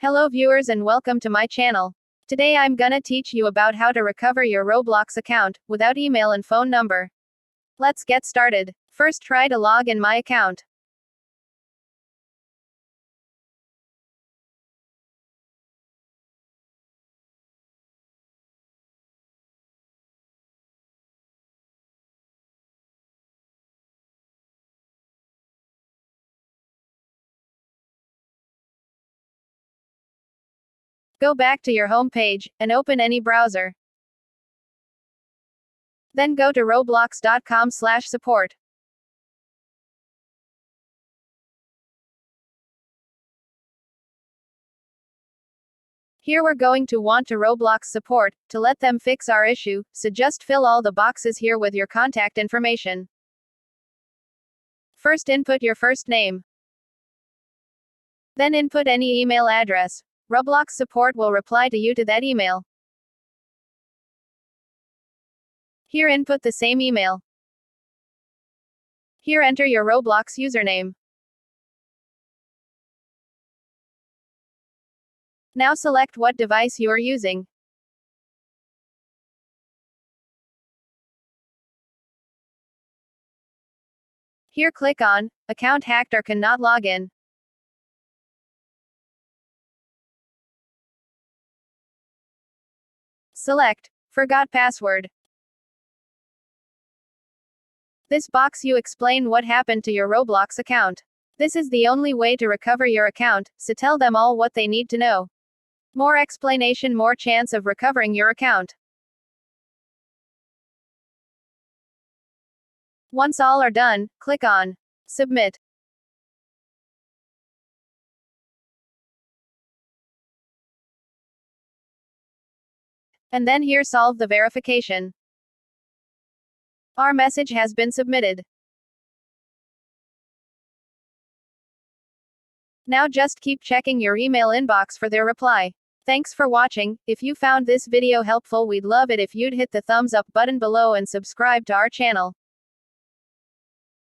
Hello viewers and welcome to my channel. Today I'm gonna teach you about how to recover your Roblox account, without email and phone number. Let's get started. First try to log in my account. Go back to your home page, and open any browser. Then go to roblox.com/support. Here we're going to want to Roblox support. To let them fix our issue, so just fill all the boxes here with your contact information. First input your first name. Then input any email address. Roblox support will reply to you to that email. Here input the same email. Here enter your Roblox username. Now select what device you are using. Here click on Account hacked or cannot log in. Select Forgot password. This box you explain what happened to your Roblox account. This is the only way to recover your account, so tell them all what they need to know. More explanation, more chance of recovering your account. Once all are done, click on Submit. And then here solve the verification. Our message has been submitted. Now just keep checking your email inbox for their reply. Thanks for watching. If you found this video helpful, we'd love it if you'd hit the thumbs up button below and subscribe to our channel.